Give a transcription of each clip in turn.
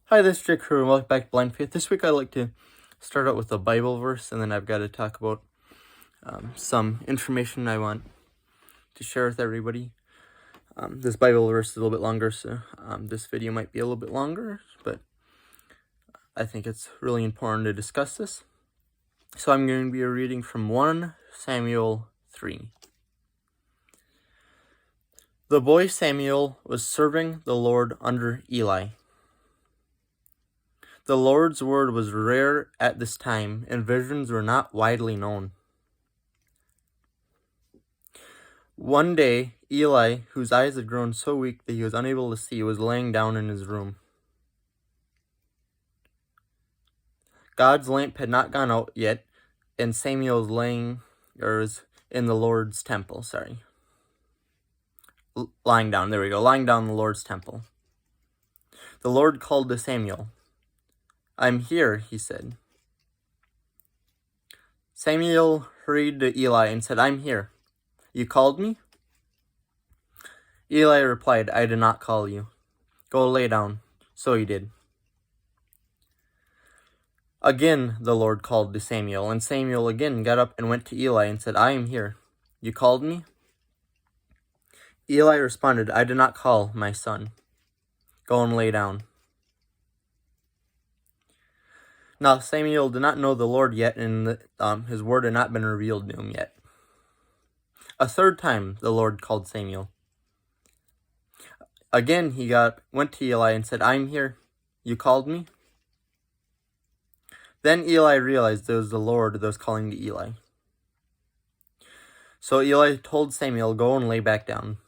Hi, this is Jake Crew, and welcome back to Blind Faith. This week I'd like to start out with a Bible verse, and then I've got to talk about some information I want to share with everybody. This Bible verse is a little bit longer, so this video might be a little bit longer, but I think it's really important to discuss this. So I'm going to be reading from 1 Samuel 3. The boy Samuel was serving the Lord under Eli. The Lord's word was rare at this time, and visions were not widely known. One day, Eli, whose eyes had grown so weak that he was unable to see, was laying down in his room. God's lamp had not gone out yet, and Samuel was in the Lord's temple, lying down in the Lord's temple. The Lord called to Samuel. "I'm here," he said. Samuel hurried to Eli and said, "I'm here. You called me?" Eli replied, "I did not call you. Go lay down." So he did. Again the Lord called to Samuel, and Samuel again got up and went to Eli and said, "I am here. You called me?" Eli responded, "I did not call, my son. Go and lay down." Now Samuel did not know the Lord yet, and his word had not been revealed to him yet. A third time the Lord called Samuel. Again he went to Eli and said, "I'm here. You called me?" Then Eli realized it was the Lord that was calling to Eli. So Eli told Samuel, "Go and lay back down.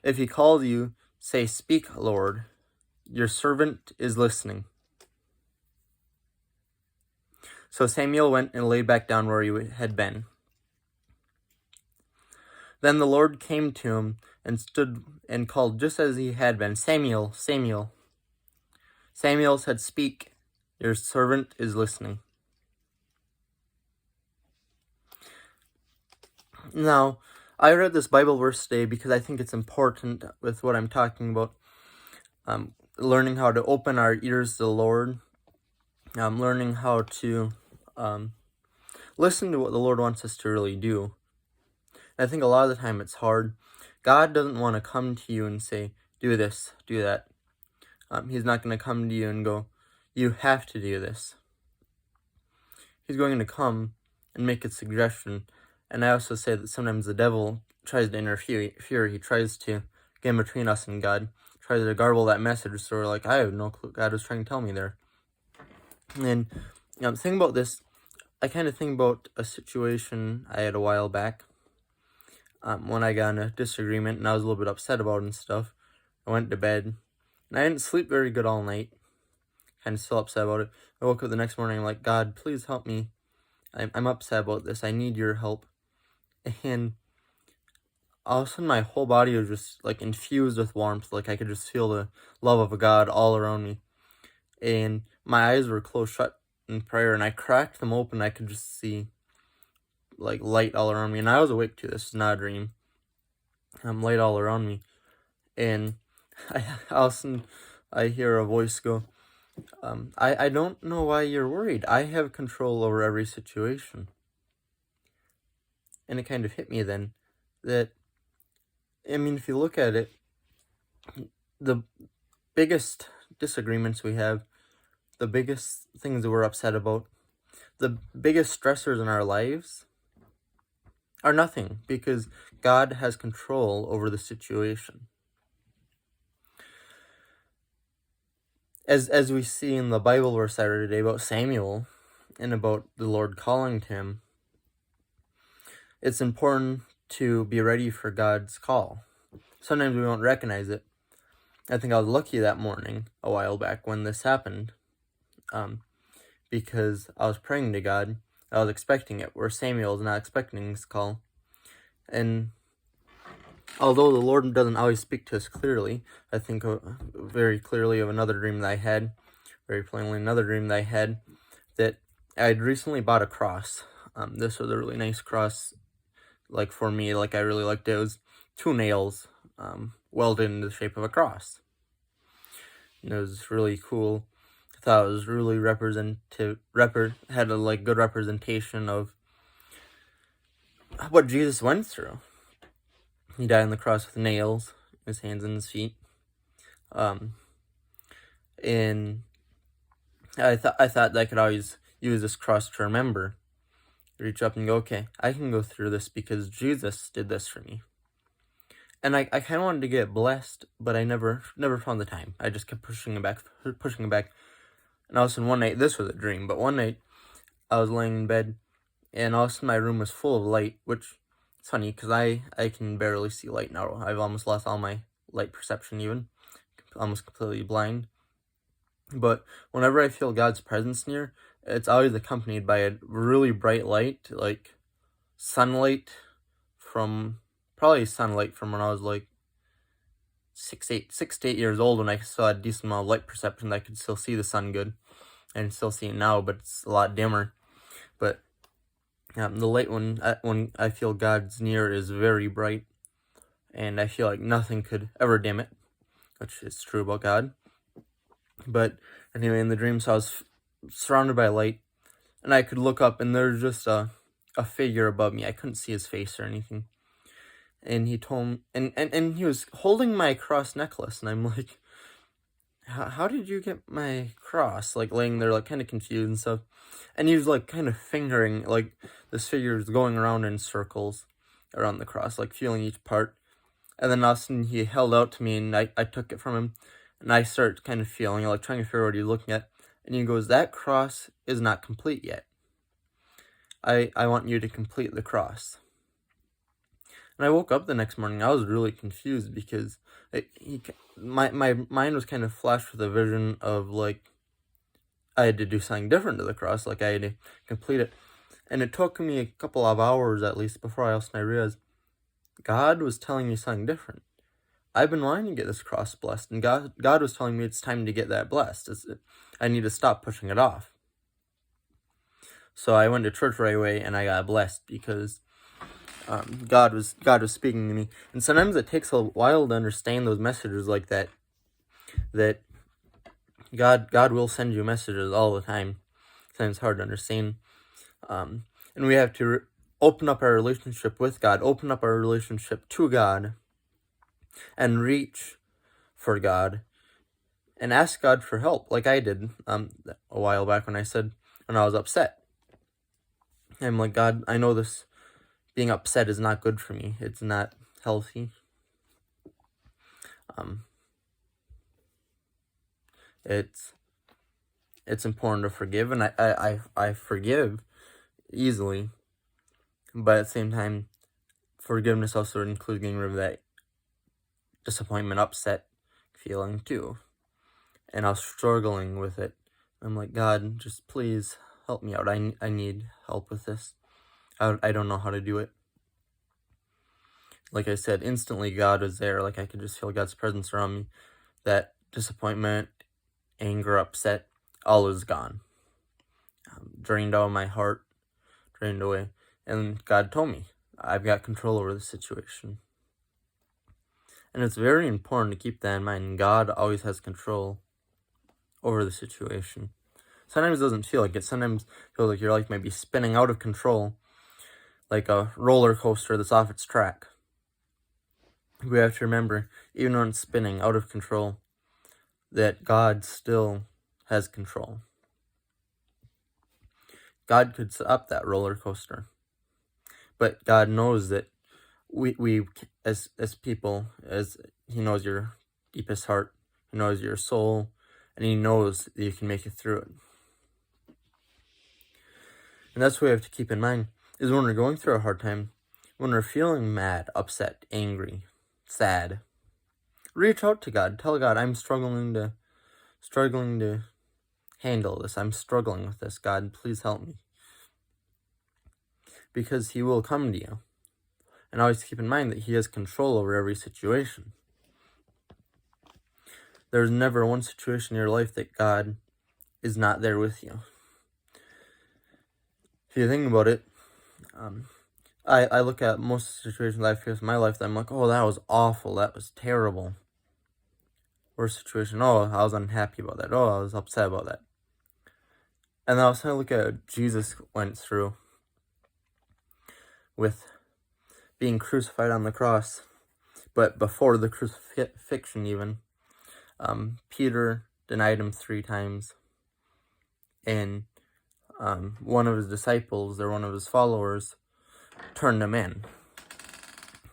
If he calls you, say, 'Speak, Lord. Your servant is listening.'" So Samuel went and lay back down where he had been. Then the Lord came to him and stood and called just as he had been, "Samuel, Samuel." Samuel said, "Speak, your servant is listening." Now, I read this Bible verse today because I think it's important with what I'm talking about. Learning how to open our ears to the Lord. Learning how to listen to what the Lord wants us to really do. And I think a lot of the time it's hard. God doesn't want to come to you and say, "Do this, do that." He's not going to come to you and go, "You have to do this." He's going to come and make a suggestion. And I also say that sometimes the devil tries to interfere. He tries to get in between us and God, tries to garble that message, so we're like, "I have no clue what God was trying to tell me there." And think about this. I kind of think about a situation I had a while back when I got in a disagreement and I was a little bit upset about it and stuff. I went to bed and I didn't sleep very good all night. Kind of still upset about it. I woke up the next morning like, "God, please help me. I'm upset about this. I need your help." And all of a sudden my whole body was just like infused with warmth. Like I could just feel the love of God all around me. And my eyes were closed shut in prayer, and I cracked them open. I could just see like light all around me, and I was awake too. This is not a dream. Light all around me, and all of a sudden I hear a voice go, I don't know why you're worried. I have control over every situation." And it kind of hit me then that, I mean, if you look at it, the biggest disagreements we have, the biggest things that we're upset about, the biggest stressors in our lives are nothing, because God has control over the situation. As we see in the Bible verse I read today about Samuel and about the Lord calling to him, it's important to be ready for God's call. Sometimes we won't recognize it. I think I was lucky that morning a while back when this happened, because I was praying to God. I was expecting it, where Samuel is not expecting this call. And although the Lord doesn't always speak to us clearly, I think very clearly of another dream that I had, very plainly another dream that I had, that I'd recently bought a cross. This was a really nice cross, like for me, like I really liked it. It was 2 nails welded into the shape of a cross. It was really cool. I thought it was really had a good representation of what Jesus went through. He died on the cross with nails in his hands and his feet. And I thought that I could always use this cross to remember. Reach up and go, okay, I can go through this because Jesus did this for me. And I kind of wanted to get blessed, but I never found the time. I just kept pushing it back. And all of a sudden one night, this was a dream, but one night I was laying in bed, and all of a sudden my room was full of light, which is funny because I can barely see light now. I've almost lost all my light perception even. Almost completely blind. But whenever I feel God's presence near, it's always accompanied by a really bright light, like sunlight from when I was like 6 to 8 years old, when I still had a decent amount of light perception. I could still see the sun good, and still see it now, but it's a lot dimmer. But the light when I feel God's near is very bright, and I feel like nothing could ever dim it, which is true about God. But anyway, in the dreams, I was surrounded by light, and I could look up, and there's just a figure above me. I couldn't see his face or anything. And he told me, and he was holding my cross necklace, and I'm like, how did you get my cross? Like, laying there, like, kind of confused and stuff. And he was, like, kind of fingering, like, this figure was going around in circles around the cross, like, feeling each part. And then all of a sudden he held out to me, and I took it from him. And I started kind of feeling, like, trying to figure out what he's looking at. And he goes, that cross is not complete yet. I want you to complete the cross. And I woke up the next morning. I was really confused because my mind was kind of flashed with a vision of, like, I had to do something different to the cross. Like, I had to complete it. And it took me a couple of hours, at least, before I realized God was telling me something different. I've been wanting to get this cross blessed, and God was telling me it's time to get that blessed. I need to stop pushing it off. So I went to church right away, and I got blessed because God was speaking to me. And sometimes it takes a while to understand those messages like that. That God will send you messages all the time. Sometimes it's hard to understand. And we have to open up our relationship with God, open up our relationship to God, and reach for God, and ask God for help, like I did a while back when I was upset. I'm like, God, I know this being upset is not good for me. It's not healthy. It's important to forgive, and I forgive easily, but at the same time, forgiveness also includes getting rid of that disappointment, upset feeling too. And I was struggling with it. I'm like, God, just please help me out. I need help with this. I don't know how to do it. Like I said, instantly God was there. Like, I could just feel God's presence around me. That disappointment, anger, upset, all is gone. Drained out of my heart, drained away. And God told me, I've got control over the situation. And it's very important to keep that in mind. God always has control over the situation. Sometimes it doesn't feel like it. Sometimes it feels like your life might be spinning out of control, like a roller coaster that's off its track. We have to remember, even when it's spinning out of control, that God still has control. God could stop that roller coaster, but God knows that we as people, as He knows your deepest heart, He knows your soul, and He knows that you can make it through it. And that's what we have to keep in mind, is when we're going through a hard time, when we're feeling mad, upset, angry, sad, reach out to God. Tell God, I'm struggling to handle this. I'm struggling with this. God, please help me. Because He will come to you. And always keep in mind that He has control over every situation. There's never one situation in your life that God is not there with you. If you think about it, I look at most situations I face in my life, that I'm like, oh, that was awful, that was terrible. worst situation. Oh, I was unhappy about that. Oh, I was upset about that. And then I was trying to look at what Jesus went through with being crucified on the cross. But before the crucifixion even, Peter denied him 3 times. And one of his disciples, or one of his followers, turned him in.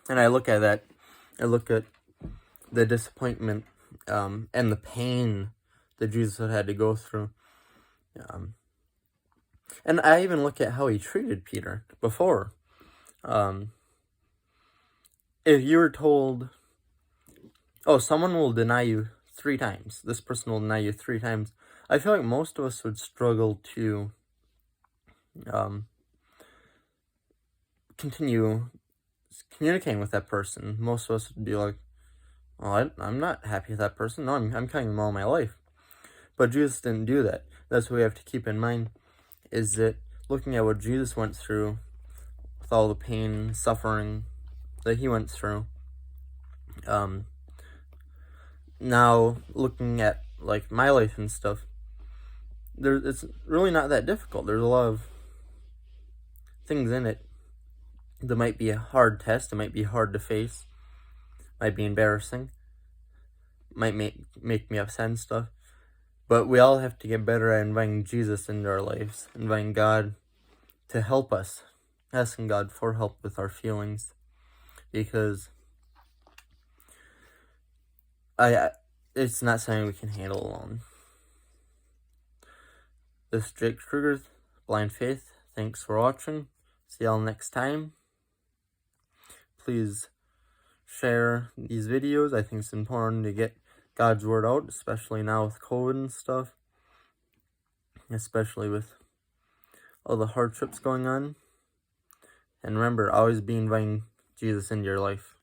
And I look at that, I look at the disappointment and the pain that Jesus had to go through. And I even look at how he treated Peter before. If you were told, oh, someone will deny you 3 times, this person will deny you 3 times, I feel like most of us would struggle to continue communicating with that person. Most of us would be like, well, I'm not happy with that person. No, I'm cutting them all my life. But Jesus didn't do that. That's what we have to keep in mind, is that looking at what Jesus went through with all the pain and suffering that he went through, now looking at like my life and stuff, it's really not that difficult. There's a lot of things in it that might be a hard test, it might be hard to face, might be embarrassing, might make me upset and stuff. But we all have to get better at inviting Jesus into our lives, inviting God to help us, asking God for help with our feelings, because it's not something we can handle alone. This is Jake Kruger, Blind Faith. Thanks for watching. See y'all next time. Please share these videos. I think it's important to get God's word out, especially now with COVID and stuff, especially with all the hardships going on. And remember, always be inviting Jesus into your life.